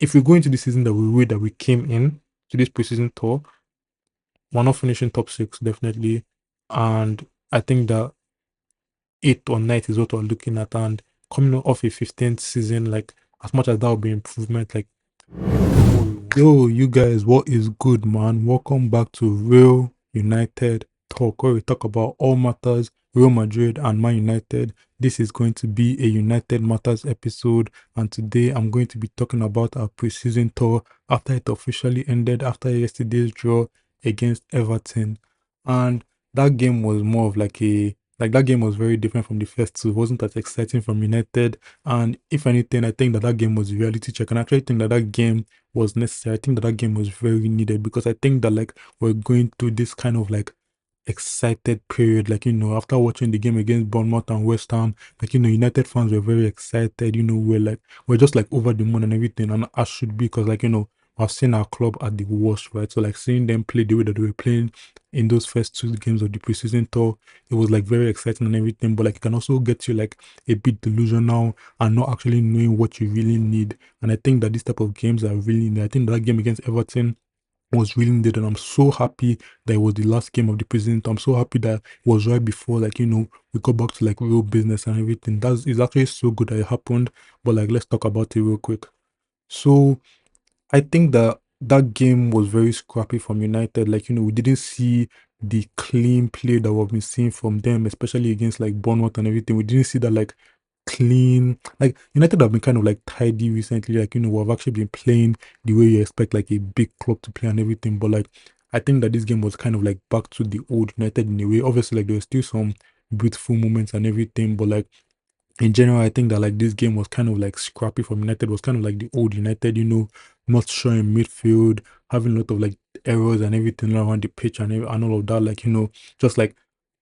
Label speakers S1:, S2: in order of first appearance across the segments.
S1: if we go into the season that way that we came in to this preseason tour, we're not finishing top six, definitely. And I think that eighth or ninth is what we're looking at. And coming off a 15th season, like as much as that would be improvement, like yo, you guys, what is good, man? Welcome back to Real United Talk, where we talk about all matters Real Madrid and Man United. This is going to be a United Matters episode, and today I'm going to be talking about our preseason tour after it officially ended after yesterday's draw against Everton. And that game was more of like that game was very different from the first two. It wasn't as exciting from United. And if anything, I think that that game was a reality check. And I actually think that that game was necessary. I think that that game was very needed because I think that like we're going through this kind of like excited period. Like, after watching the game against Bournemouth and West Ham, like, United fans were very excited. We're just like over the moon and everything. And as should be because, like, I've seen our club at the worst, right? So, like, seeing them play the way that they were playing in those first two games of the preseason tour, it was like very exciting and everything. But, like, it can also get you like a bit delusional and not actually knowing what you really need. And I think that this type of games are really needed. I think that game against Everton was really needed, and I'm so happy that it was the last game of the preseason. I'm so happy that it was right before, like, we got back to like real business and everything. That's is actually so good that it happened. But like, let's talk about it real quick. So I think that that game was very scrappy from United. Like, we didn't see the clean play that we've been seeing from them, especially against like Bournemouth and everything. We didn't see that like clean. Like United have been kind of like tidy recently. Like, we've actually been playing the way you expect like a big club to play and everything. But like, I think that this game was kind of like back to the old United in a way. Obviously, like there were still some beautiful moments and everything, but like in general, I think that like this game was kind of like scrappy from United, was kind of like the old United, not sure in midfield, having a lot of like errors and everything around the pitch and all of that. Like, just like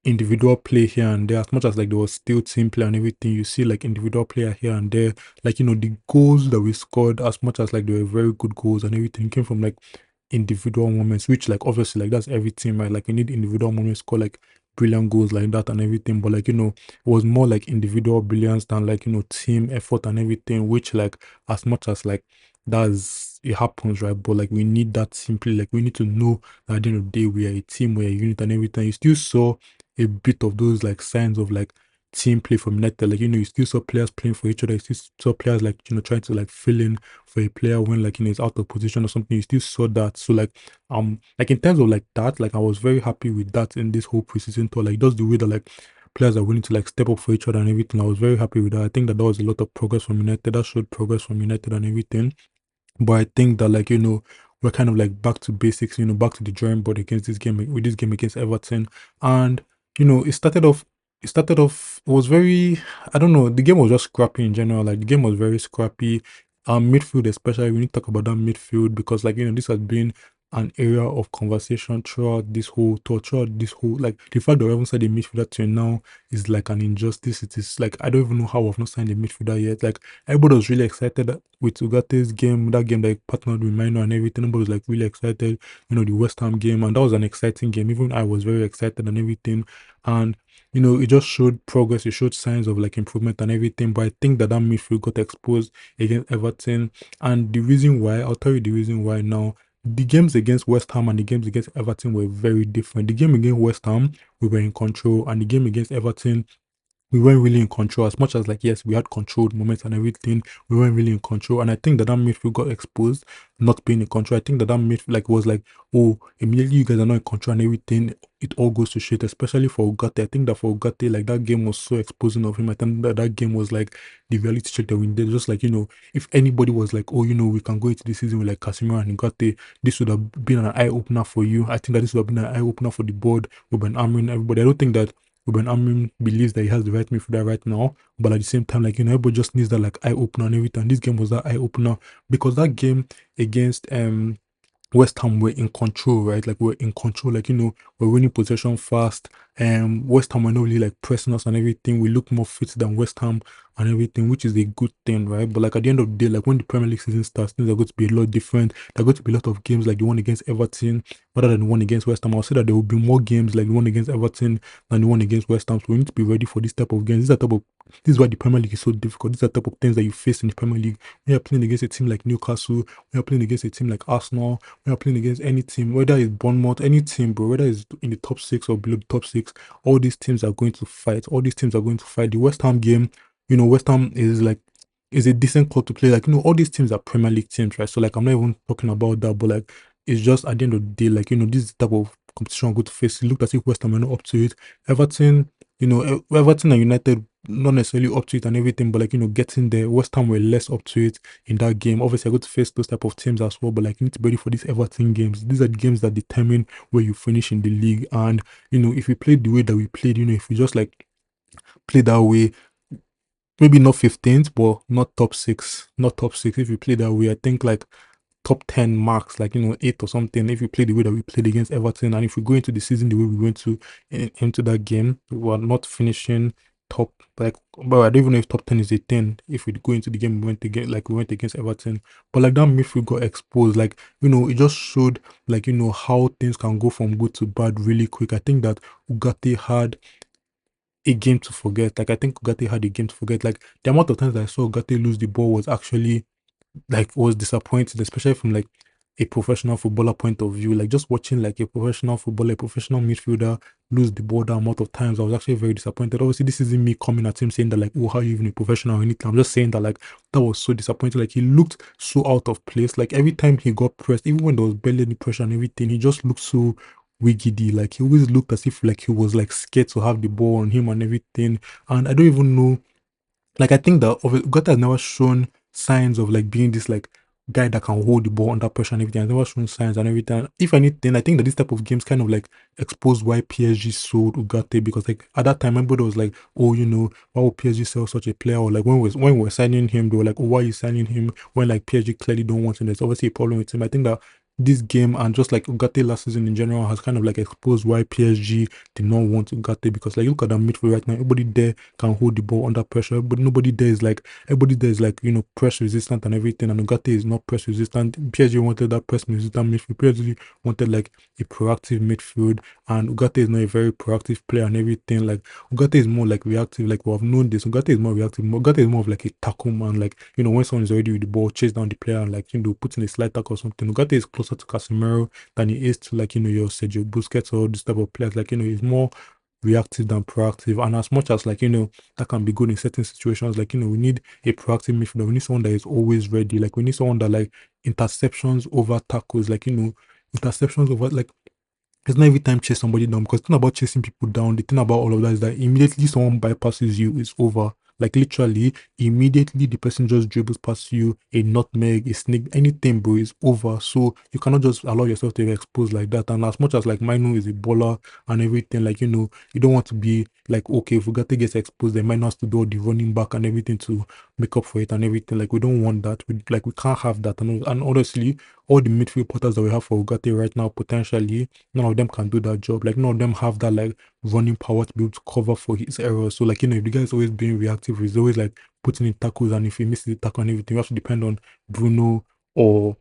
S1: individual play here and there, as much as like there was still team play and everything, you see like individual player here and there. Like, the goals that we scored, as much as like they were very good goals and everything, came from like individual moments, which like obviously like that's every team, right? Like you need individual moments, score like brilliant goals like that and everything. But like, it was more like individual brilliance than like team effort and everything, which like as much as like that's it happens, right? But like we need that simply, like we need to know that at the end of the day we are a team, we're a unit and everything. You still saw a bit of those like signs of like team play from United. Like, you still saw players playing for each other. You still saw players like, trying to like fill in for a player when like he's out of position or something. You still saw that. So like in terms of like that, like I was very happy with that in this whole preseason tour. Like just the way that like players are willing to like step up for each other and everything. I was very happy with that. I think that there was a lot of progress from United. That showed progress from United and everything. But I think that like, we're kind of like back to basics, back to the drawing board against this game with this game against Everton. And it was very, I don't know, the game was just scrappy in general. Like the game was very scrappy. Midfield especially, we need to talk about that midfield because like, this has been an area of conversation throughout this whole tour, throughout this whole like the fact that we haven't signed a midfielder to now is like an injustice. It is like I don't even know how we've not signed a midfielder yet. Like everybody was really excited with Ugate's game, that game that he partnered with Minor and everything. Everybody was like really excited, the West Ham game, and that was an exciting game. Even I was very excited and everything. And it just showed progress, it showed signs of like improvement and everything. But I think that that midfield got exposed against Everton. And the reason why, I'll tell you the reason why now. The games against West Ham and the games against Everton were very different. The game against West Ham, we were in control, and the game against Everton, we weren't really in control. As much as like yes, we had controlled moments and everything, we weren't really in control. And I think that that midfield got exposed not being in control. I think that that midfield like was like, oh, immediately you guys are not in control and everything, it all goes to shit, especially for Ugarte. I think that for Ugarte, like that game was so exposing of him. I think that that game was like the reality check that we did. Just like, if anybody was like, oh, we can go into this season with like Casemiro and Ugarte, this would have been an eye opener for you. I think that this would have been an eye opener for the board, Ruben Amorim, everybody. I don't think that Ruben Amorim believes that he has the right midfielder right now, but at the same time, like, everybody just needs that like eye opener and everything. This game was that eye opener because that game against West Ham were in control, right? Like we're in control, like we're winning possession fast. West Ham were not really like pressing us and everything. We look more fit than West Ham and everything, which is a good thing, right? But like at the end of the day, like when the Premier League season starts, things are going to be a lot different. There are going to be a lot of games like the one against Everton rather than the one against West Ham. I'll say that there will be more games like the one against Everton than the one against West Ham. So we need to be ready for this type of games. This is why the Premier League is so difficult. These are the type of things that you face in the Premier League. When you're playing against a team like Newcastle, when you're playing against a team like Arsenal, when you're playing against any team, whether it's Bournemouth, any team, bro, whether it's in the top six or below the top six, all these teams are going to fight. All these teams are going to fight. The West Ham game, West Ham is a decent club to play. Like, all these teams are Premier League teams, right? So like I'm not even talking about that, but like it's just at the end of the day, like, this is the type of competition I'm going to face. It looked as if West Ham are not up to it. Everton, Everton and United not necessarily up to it and everything, but like, getting there. West Ham were less up to it in that game. Obviously, I got to face those type of teams as well, but like, you need to be ready for these Everton games. These are the games that determine where you finish in the league. And, if we played the way that we played, if we just like play that way, maybe not 15th, but not top six. Not top six. If we play that way, I think like top 10 marks, like, 8 or something, if we play the way that we played against Everton, and if we go into the season the way we went into that game, we are not finishing top, like, but I don't even know if top 10 is a 10 if we go into the game we went against Everton. But like that midfield got exposed, like, it just showed, like, how things can go from good to bad really quick. I think that Ugarte had a game to forget. Like, I think Ugarte had a game to forget. Like, the amount of times that I saw Ugarte lose the ball was actually like was disappointed, especially from like a professional footballer point of view. Like just watching like a professional footballer, a professional midfielder lose the ball that amount of times, I was actually very disappointed. Obviously, this isn't me coming at him saying that like, oh, how are you even a professional or anything. I'm just saying that like that was so disappointing. Like he looked so out of place. Like every time he got pressed, even when there was barely any pressure and everything, he just looked so wiggity. Like he always looked as if like he was like scared to have the ball on him and everything. And I don't even know, like I think that Ugarte has never shown signs of like being this like guy that can hold the ball under pressure and everything. Has never shown signs and everything. If anything, I think that this type of games kind of like exposed why PSG sold Ugarte, because like at that time everybody was like, oh, why would PSG sell such a player? Or like when we were signing him, they were like, oh, why are you signing him when like PSG clearly don't want him? There's obviously a problem with him. I think that this game and just like Ugarte last season in general has kind of like exposed why PSG did not want Ugarte, because like look at that midfield right now. Everybody there can hold the ball under pressure, but everybody there is like press resistant and everything. And Ugarte is not press resistant. PSG wanted that press resistant midfield. PSG wanted like a proactive midfield, and Ugarte is not a very proactive player and everything. Like Ugarte is more like reactive. Like we have known this. Ugarte is more reactive. Ugarte is more of like a tackle man. Like when someone is already with the ball, chase down the player and like put in a slight tackle or something. Ugarte is closer to Casemiro than he is to like your Sergio Busquets or this type of players. Like he's more reactive than proactive. And as much as like that can be good in certain situations, like we need a proactive midfielder. We need someone that is always ready. Like we need someone that like interceptions over tackles, like interceptions over, like it's not every time chase somebody down, because the thing about chasing people down, the thing about all of that is that immediately someone bypasses you, it's over. Like literally, immediately the person just dribbles past you, a nutmeg, a snake, anything, bro, is over. So you cannot just allow yourself to be exposed like that. And as much as like Mainu is a baller and everything, like you don't want to be like, okay, if Ugarte gets exposed, then Mainu has to do all the running back and everything to make up for it and everything. Like we don't want that. We can't have that. And honestly, all the midfield porters that we have for Ugarte right now, potentially, none of them can do that job. Like none of them have that like running power to be able to cover for his errors. So like if the guy is always being reactive, he's always like putting in tackles, and if he misses the tackle and everything, we have to depend on Bruno or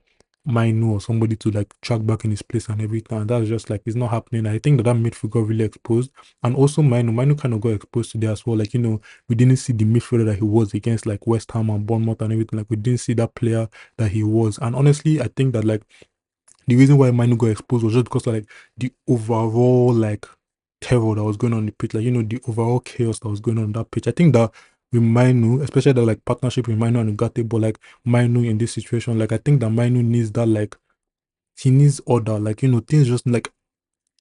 S1: Mainu or somebody to like track back in his place and everything. And that's just like it's not happening. I think that midfield got really exposed, and also Mainu kind of got exposed today as well. Like we didn't see the midfielder that he was against like West Ham and Bournemouth and everything. Like we didn't see that player that he was. And honestly, I think that like the reason why Manu got exposed was just because like the overall like terror that was going on the pitch, like the overall chaos that was going on that pitch. I think that with Manu, especially the like partnership with Manu and Ugarte, but like Manu in this situation, like I think that Manu needs that, like he needs order, like things just like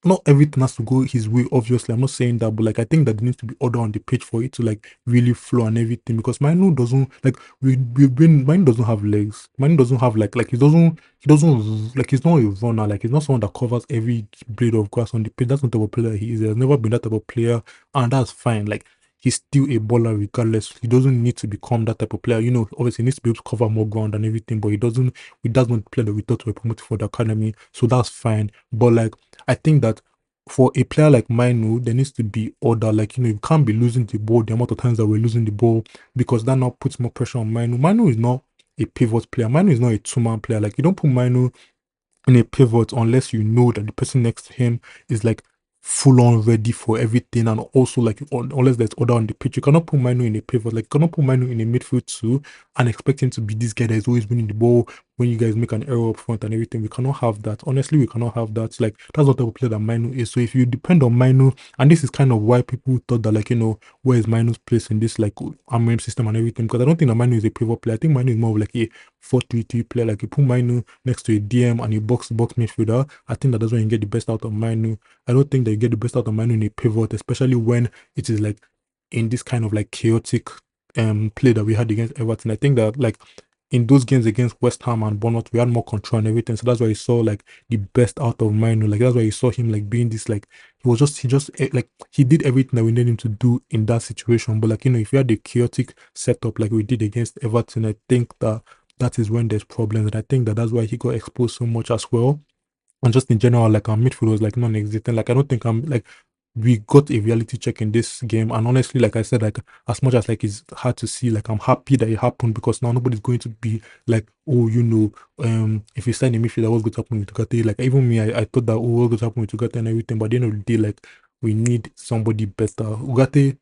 S1: not everything has to go his way, obviously. I'm not saying that, but like I think that there needs to be order on the pitch for it to like really flow and everything. Because Manu doesn't like we've been Manu doesn't have legs. Manu doesn't have like he doesn't like he's not a runner, like he's not someone that covers every blade of grass on the pitch. That's not the type of player he is. There's never been that type of player, and that's fine. Like he's still a baller regardless. He doesn't need to become that type of player. Obviously he needs to be able to cover more ground and everything, but he doesn't play that we thought we were promoted for the academy. So that's fine. But like I think that for a player like Minu, there needs to be order. Like, you can't be losing the ball the amount of times that we're losing the ball, because that now puts more pressure on Minu. Minu is not a pivot player. Minu is not a two-man player. Like, you don't put Minu in a pivot unless you know that the person next to him is like full on ready for everything, and also like unless there's order on the pitch. You cannot put Manu in a pivot, like you cannot put Manu in a midfield too and expect him to be this guy that is always winning the ball when you guys make an error up front and everything. We cannot have that. Honestly, we cannot have that. Like, that's not the type of player that Manu is. So if you depend on Manu, and this is kind of why people thought that, like, where is Manu's place in this like Amorim system and everything, because I don't think that Manu is a pivot player. I think Manu is more of like a 4-3-3 player. Like, you put Manu next to a DM and a box-to-box midfielder, I think that's when you get the best out of Manu. I don't think that you get the best out of Manu in a pivot, especially when it is like in this kind of like chaotic play that we had against Everton. I think that like in those games against West Ham and Bournemouth, we had more control and everything. So that's why you saw like the best out of Manu. Like, that's why you saw him like being this like like he did everything that we needed him to do in that situation. But like, if you had the chaotic setup like we did against Everton, I think that is when there's problems, and I think that that's why he got exposed so much as well. And just in general, like our midfield was like non-existent. Like, I don't think I'm like we got a reality check in this game. And honestly, like I said, like as much as like it's hard to see, like I'm happy that it happened, because now nobody's going to be like, oh, if you sign a midfielder, what's going to happen with Ugarte? Like, even me, I thought that, oh, what's going to happen with Ugarte and everything. But at the end of the day, like, we need somebody better. Ugarte,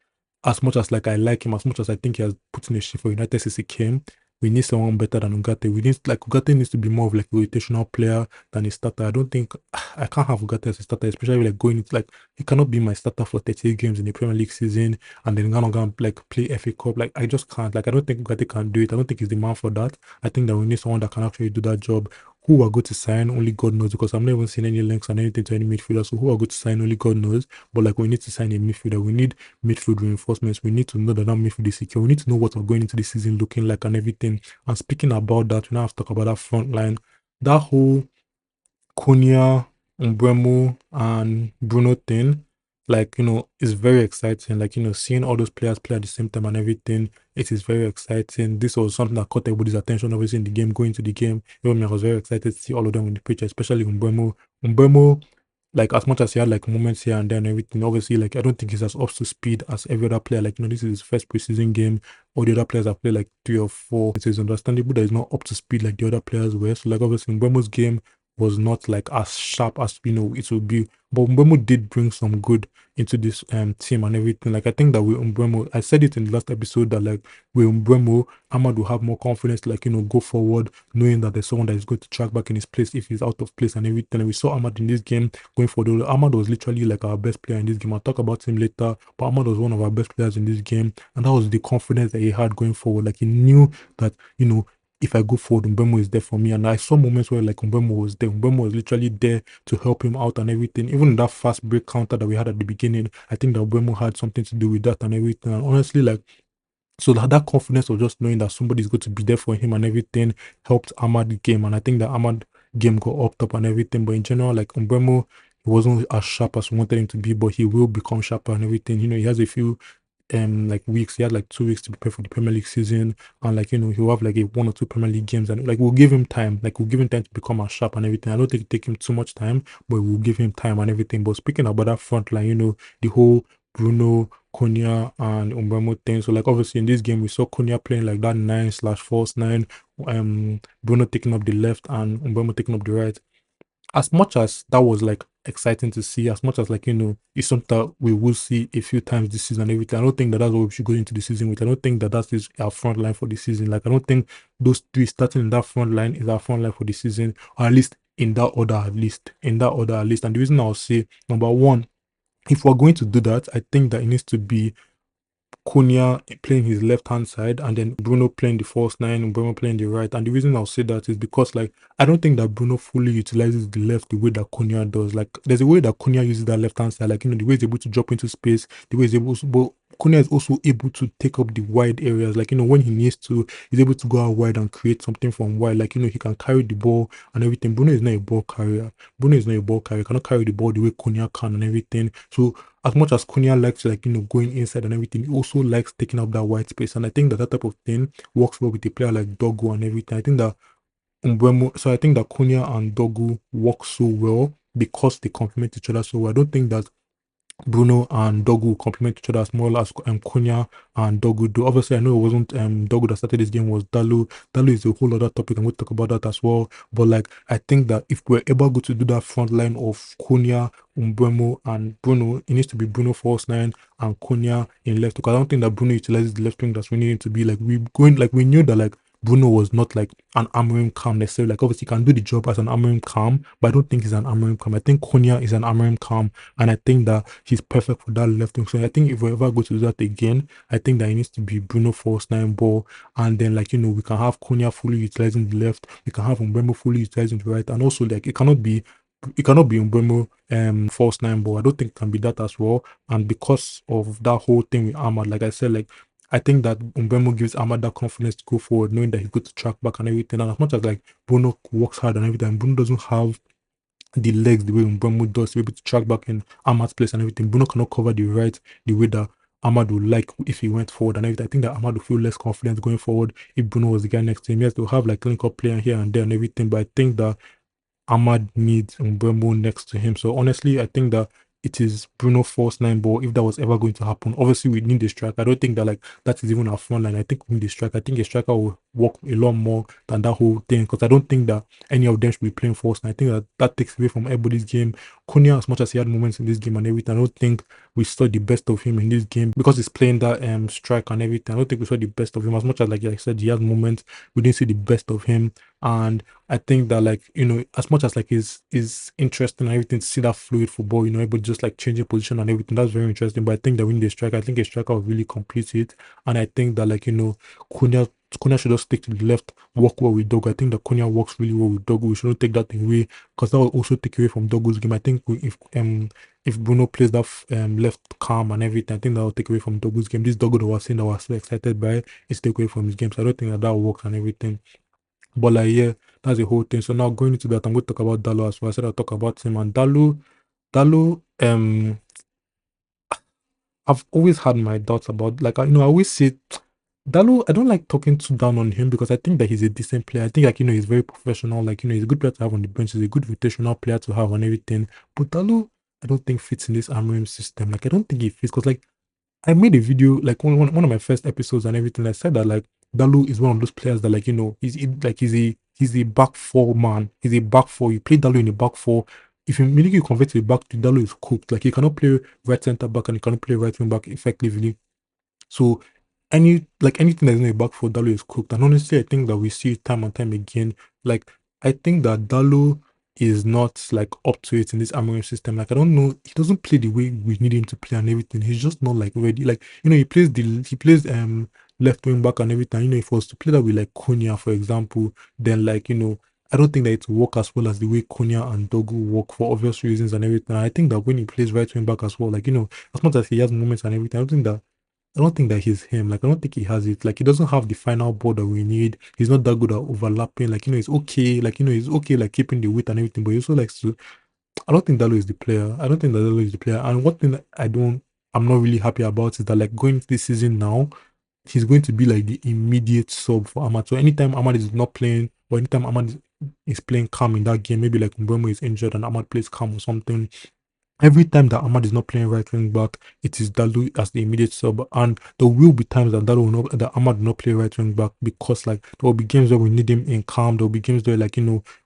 S1: as much as like I like him, as much as I think he has put in a shift for United since he came, we need someone better than Ugarte. We need like Ugarte needs to be more of like a rotational player than a starter. I don't think I can't have Ugarte as a starter, especially like going into like he cannot be my starter for 38 games in the Premier League season and then gonna like play FA Cup. Like, I just can't. Like, I don't think Ugarte can do it. I don't think he's the man for that. I think that we need someone that can actually do that job. Who are going to sign, only God knows, because I'm not even seeing any links and anything to any midfielder. So who are going to sign, only God knows. But like, we need to sign a midfielder. We need midfield reinforcements. We need to know that midfield is secure. We need to know what we're going into the season looking like and everything. And speaking about that, we now have to talk about that front line. That whole Cunha, Umbremo, and Bruno thing, like, is very exciting. Like, seeing all those players play at the same time and everything, it is very exciting. This was something that caught everybody's attention, obviously, in the game, going to the game. Even me, I was very excited to see all of them on the pitch, especially Umbremo. Umbremo, like, as much as he had like moments here and there and everything, obviously, like, I don't think he's as up to speed as every other player. Like, this is his first preseason game. All the other players have played like 3 or 4. It is understandable that he's not up to speed like the other players were. So, like, obviously, Mbemo's game was not like as sharp as it would be. But Mbemo did bring some good into this team and everything. Like, I think that with Mbemo, I said it in the last episode that like with Mbemo, Ahmad will have more confidence to like go forward, knowing that there's someone that is going to track back in his place if he's out of place and everything. And we saw Ahmad in this game going forward. Ahmad was literally like our best player in this game. I'll talk about him later, but Ahmad was one of our best players in this game, and that was the confidence that he had going forward. Like, he knew that if I go forward, Mbemo is there for me. And I saw moments where like Mbemo was there. Mbemo was literally there to help him out and everything. Even in that fast break counter that we had at the beginning, I think that Mbemo had something to do with that and everything. And honestly, like, so that confidence of just knowing that somebody's going to be there for him and everything helped Ahmad game. And I think that Ahmad game got upped up and everything. But in general, like Mbemo, he wasn't as sharp as we wanted him to be, but he will become sharper and everything. He has a few like weeks. He had like 2 weeks to prepare for the Premier League season, and like he'll have like a 1 or 2 Premier League games, and like we'll give him time. Like, we'll give him time to become as sharp and everything. I don't think it take him too much time, but we'll give him time and everything. But speaking about that front line, the whole Bruno, Konya, and Umbemo thing. So like, obviously in this game we saw Konya playing like that 9/false 9, Bruno taking up the left and Umbemo taking up the right. As much as that was like exciting to see, as much as like it's something that we will see a few times this season and everything, I don't think that that's what we should go into the season with. I don't think that that is our front line for the season. Like, I don't think those 3 starting in that front line is our front line for the season, or at least in that order, at least in that order, at least. And the reason I'll say, number one, if we're going to do that, I think that it needs to be Cunha playing his left hand side and then Bruno playing the false 9 and Bruno playing the right. And the reason I'll say that is because like I don't think that Bruno fully utilizes the left the way that Cunha does. Like, there's a way that Cunha uses that left hand side, like the way he's able to drop into space, the way he's able to, but Cunha is also able to take up the wide areas. Like, when he needs to, he's able to go out wide and create something from wide. Like, he can carry the ball and everything. Bruno is not a ball carrier. Bruno is not a ball carrier. He cannot carry the ball the way Cunha can and everything. So as much as Cunha likes like going inside and everything, he also likes taking up that white space. And I think that that type of thing works well with a player like Dogu and everything. I think that Mbeumo, so I think that Cunha and Dogu work so well because they complement each other so well. I don't think that Bruno and Dogu complement each other as well as Cunha and Dogu do. Obviously, I know it wasn't Dogu that started this game, was Dalu. Dalu is a whole other topic, and we'll talk about that as well. But like, I think that if we're able to do that front line of Cunha, Umbremo, and Bruno, it needs to be Bruno false nine and Cunha in left. Because I don't think that Bruno utilizes the left wing that's we need him to be. Like we knew that like Bruno was not like an Amorim Calm necessarily. Like obviously he can do the job as an Amorim Calm, but I don't think he's an Amorim Calm. I think Cunha is an Amorim Calm, and I think that he's perfect for that left wing. So I think if we ever go to do that again, I think that it needs to be Bruno false nine ball, and then like we can have Cunha fully utilizing the left, we can have Umbremo fully utilizing the right, and also like it cannot be Umbremo false nine ball. I don't think it can be that as well. And because of that whole thing with Ahmad, like I said, like I think that Mbemo gives Ahmad that confidence to go forward, knowing that he could track back and everything. And as much as like Bruno works hard and everything, Bruno doesn't have the legs the way Mbemo does to be able to track back in Ahmad's place and everything. Bruno cannot cover the right the way that Ahmad would like if he went forward and everything. I think that Ahmad would feel less confident going forward if Bruno was the guy next to him. Yes, they'll have like clinical player here and there and everything, but I think that Ahmad needs Mbeumo next to him. So honestly, I think that it is Bruno false nine ball if that was ever going to happen. Obviously, we need a striker. I don't think that like that is even our front line. I think we need a striker. I think a striker will work a lot more than that whole thing because I don't think that any of them should be playing false nine. I think that that takes away from everybody's game. Cunha, as much as he had moments in this game and everything, I don't think we saw the best of him in this game because he's playing that strike and everything. I don't think we saw the best of him as much as like I said he had moments. We didn't see the best of him, and I think that like as much as like is interesting and everything to see that fluid football, able to just like changing position and everything, that's very interesting. But I think that we need a striker. I think a striker will really complete it, and I think that like Cunha Cunha should just stick to the left, work well with Dogu. I think that Cunha works really well with Dogu. We shouldn't take that away because that will also take away from Dogu's game. I think if Bruno plays that left calm and everything, I think that will take away from Dogu's game. This Dogu that was saying that was so excited by is take away from his game. So I don't think that will work and everything. But like yeah, that's the whole thing. So now going into that, I'm going to talk about Dalo as well. I said I'll talk about him and Dalo, I've always had my doubts about like I always say Dalo, I don't like talking too down on him because I think that he's a decent player. I think like he's very professional, like he's a good player to have on the bench, he's a good rotational player to have and everything. But Dalo, I don't think fits in this Amorim system. Like I don't think he fits because like I made a video like one of my first episodes and everything. I said that like Dalu is one of those players that like he's a back four man. He's a back four. You play Dalu in a back four. If you immediately convert to a back to Dalu is cooked. Like he cannot play right center back and he cannot play right wing back effectively. So anything that's in the back for Dalo is cooked. And honestly, I think that we see it time and time again. Like I think that Dalo is not like up to it in this Amorim system. Like I don't know, he doesn't play the way we need him to play and everything. He's just not like ready. Like he plays left wing back and everything. If he was to play that with like Cunha, for example, then like I don't think that it will work as well as the way Cunha and Dogu work for obvious reasons and everything. I think that when he plays right wing back as well, like as much as he has moments and everything, I don't think that he's him. Like, I don't think he has it. Like, he doesn't have the final ball that we need. He's not that good at overlapping. Like, he's okay. Like, he's okay, like, keeping the weight and everything. But he also likes to. I don't think Dalo is the player. I don't think that Dalo is the player. And one thing that I'm not really happy about is that, like, going into this season now, he's going to be like the immediate sub for Ahmad. So anytime Ahmad is not playing, or anytime Ahmad is playing calm in that game, maybe like Mbeumo is injured and Ahmad plays calm or something, every time that Ahmad is not playing right wing back, it is Dalu as the immediate sub. And there will be times that that Ahmad will not play right wing back because like there will be games where we need him in calm. There will be games where like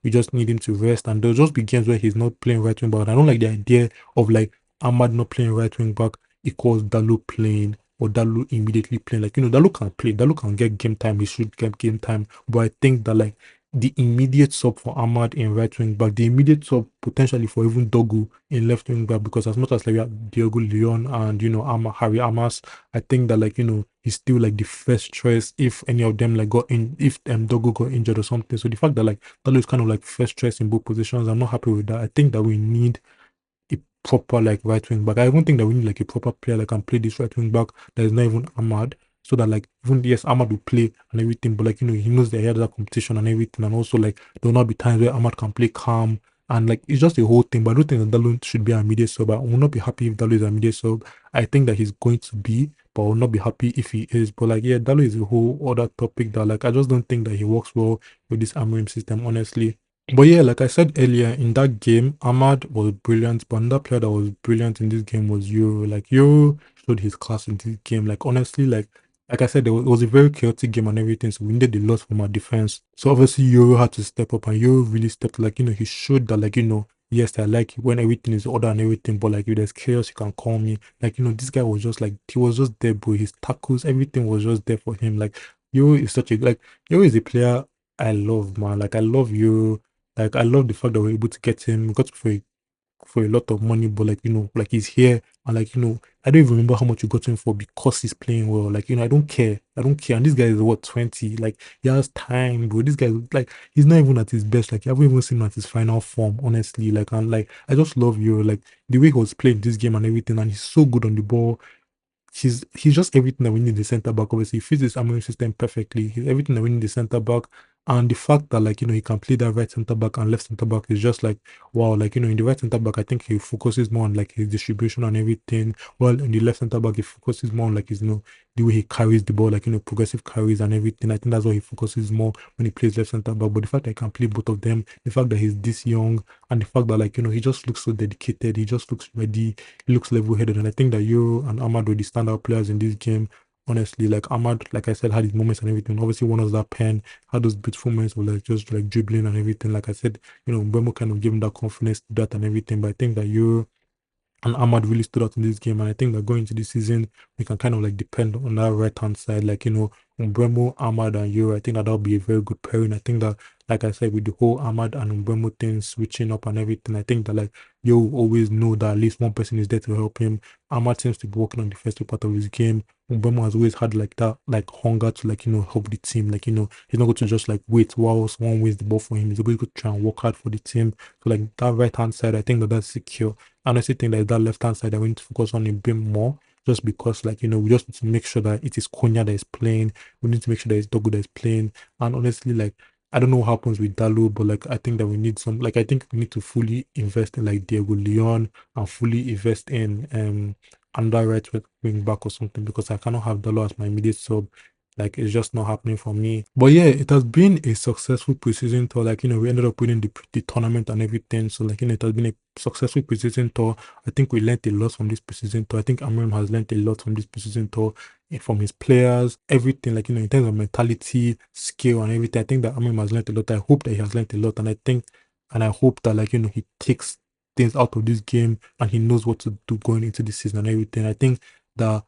S1: we just need him to rest, and there'll just be games where he's not playing right wing back. And I don't like the idea of like Ahmad not playing right wing back equals Dalu playing or Dalu immediately playing. Like Dalu can play, Dalu can get game time. He should get game time, but I think that like the immediate sub for Ahmad in right wing back, the immediate sub potentially for even Dogu in left wing back, because as much as like we have Diogo Leon and Harry Amas, I think that like he's still like the first choice if any of them like got in, if Dogu got injured or something. So the fact that like Dalu is kind of like first choice in both positions, I'm not happy with that. I think that we need a proper like right wing back. I don't think that we need like a proper player that can play this right wing back that is not even Ahmad. So that like even yes, Ahmad will play and everything, but like he knows that he has that competition and everything, and also like there will not be times where Ahmad can play calm and like it's just a whole thing. But I don't think that Dalo should be a immediate sub. I will not be happy if Dalo is a immediate sub. I think that he's going to be, but I will not be happy if he is. But like yeah, Dalo is a whole other topic that like I just don't think that he works well with this Amorim system, honestly. But yeah, like I said earlier, in that game, Ahmad was brilliant, but another player that was brilliant in this game was Euro. Like Euro showed his class in this game. Like honestly, like I said, it was a very chaotic game and everything. So we needed a lot from our defense. So obviously Euro had to step up, and Euro really stepped. Like he showed that yes, I like it when everything is order and everything, but like if there's chaos, you can call me. Like this guy was just like he was just there, bro. His tackles, everything was just there for him. Like Euro is such a Euro is a player I love, man. Like I love Euro. Like I love the fact that we're able to get him. We got him for a lot of money, but like he's here and I don't even remember how much you got him for because he's playing well. Like I don't care. I don't care. And this guy is what 20. Like he has time, bro. This guy like he's not even at his best. Like I haven't even seen him at his final form, honestly. Like and like I just love you. Like the way he was playing this game and everything, and he's so good on the ball. He's just everything that we need in the center back. Obviously, he fits this Amorim system perfectly. He's everything that we need in the center back. And the fact that he can play that right center back and left center back is just like wow. Like in the right center back, I think he focuses more on like his distribution and everything. While in the left center back, he focuses more on like his the way he carries the ball, like progressive carries and everything. I think that's what he focuses more when he plays left center back. But the fact that he can play both of them, the fact that he's this young, and the fact that he just looks so dedicated, he just looks ready, he looks level-headed, and I think that you and Ahmad were the standout players in this game. Honestly, like Ahmad, like I said, had his moments and everything. Obviously, one was that pen, had those beautiful moments with like just like dribbling and everything. Like I said, Mbemo kind of gave him that confidence to that and everything. But I think that you and Ahmad really stood out in this game. And I think that going into this season, we can kind of like depend on that right hand side, Umbremo, Ahmad, and Euro. I think that that'll be a very good pairing. I think that, like I said, with the whole Ahmad and Umbremo thing switching up and everything, I think that like you always know that at least one person is there to help him. Ahmad seems to be working on the first part of his game. Umbremo has always had like that like hunger to help the team. He's not going to just like wait while someone waits the ball for him. He's always going to try and work hard for the team. So like that right hand side, I think that that's secure. I honestly think that left hand side that we need to focus on a bit more, just because we just need to make sure that it is Konya that is playing. We need to make sure that it's Dogo that is playing. And honestly, like I don't know what happens with Dalo, but like I think that we need some I think we need to fully invest in like Diego Leon and fully invest in under right wing back or something, because I cannot have Dalo as my immediate sub. Like it's just not happening for me. But yeah, it has been a successful preseason tour. Like we ended up winning the tournament and everything. So like it has been a successful preseason tour. I think we learned a lot from this preseason tour. I think Amorim has learned a lot from this preseason tour, from his players, everything. Like in terms of mentality, skill, and everything. I think that Amorim has learned a lot. I hope that he has learned a lot, and I hope that he takes things out of this game and he knows what to do going into the season and everything. I think that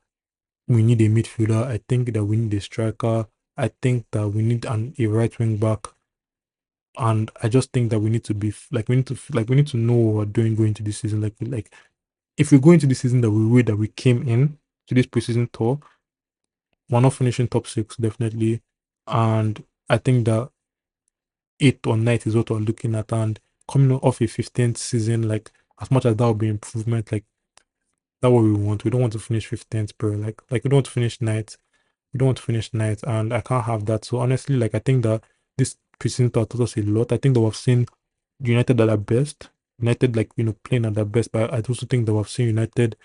S1: we need a midfielder. I think that we need a striker. I think that we need a right wing back. And I just think that we need to be we need to know what we're doing going into this season. Like if we go into the season that we came in to this preseason tour, we're not finishing top six, definitely. And I think that 8th or 9th is what we're looking at. And coming off a 15th season, like as much as that would be improvement, like that's what we want. We don't want to finish 15th, bro. Like we don't want to finish 9th. We don't want to finish 9th, and I can't have that. So honestly, like I think that this preseason taught us a lot. I think that we've seen United at their best. United, playing at their best, but I also think that we've seen United,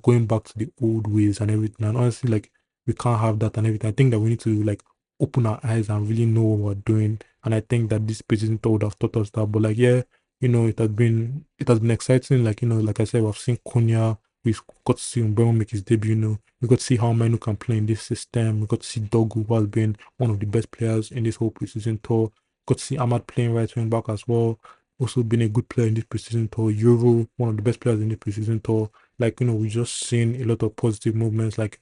S1: going back to the old ways and everything. And honestly, like, we can't have that and everything. I think that we need to, open our eyes and really know what we're doing. And I think that this preseason tour would have taught us that. But, yeah, it has been exciting. Like I said, we've seen Cunha. We've got to see Mbemo make his debut, We got to see how Manu can play in this system. We got to see Dogu, who has been one of the best players in this whole preseason tour. Got to see Ahmad playing right wing back as well. Also been a good player in this preseason tour. Euro, one of the best players in the preseason tour. We just seen a lot of positive movements. Like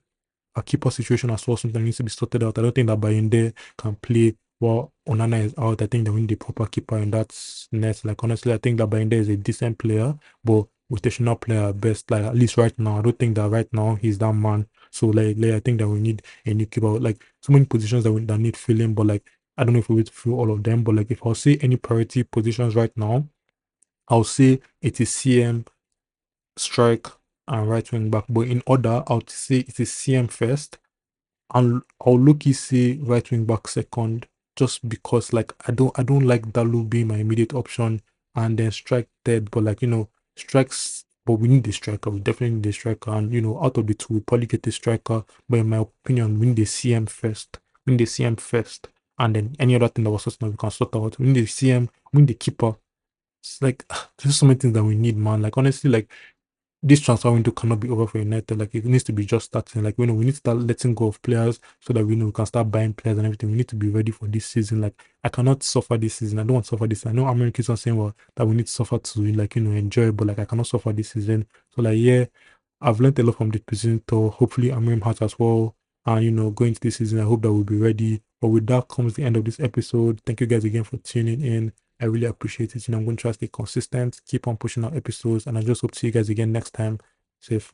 S1: our keeper situation as well, something needs to be sorted out. I don't think that Bayende can play while Onana is out. I think that we need a proper keeper in that net. Like honestly, I think that Bayende is a decent player, but rotational player at best. Like at least right now, I don't think that right now he's that man. So I think that we need a new keeper. Like so many positions that need filling, but I don't know if we will fill all of them. But if I'll say any priority positions right now, I'll say it is CM, strike, and right wing back. But in order, I would say it is CM first, and I'll look say right wing back second, just because I don't like Dalu being my immediate option, and then strike third. But strikes. But we need a striker. We definitely need a striker, and out of the two, we probably get a striker. But in my opinion, we need a CM first. We need a CM first, and then any other thing that was sorting out, we can sort out. We need the CM, we need the keeper. It's like there's so many things that we need, man. Like honestly, like this transfer window cannot be over for United. Like it needs to be just starting. Like we know we need to start letting go of players so that we know we can start buying players and everything. We need to be ready for this season. Like I cannot suffer this season. I don't want to suffer this. I know American keeps on saying well that we need to suffer to like enjoy, but like I cannot suffer this season. So like yeah, I've learned a lot from this preseason tour. Hopefully Amirim has as well. And going to this season, I hope that we'll be ready. But with that comes the end of this episode. Thank you guys again for tuning in. I really appreciate it. I'm going to try to stay consistent, keep on pushing out episodes, and I just hope to see you guys again next time. Safe.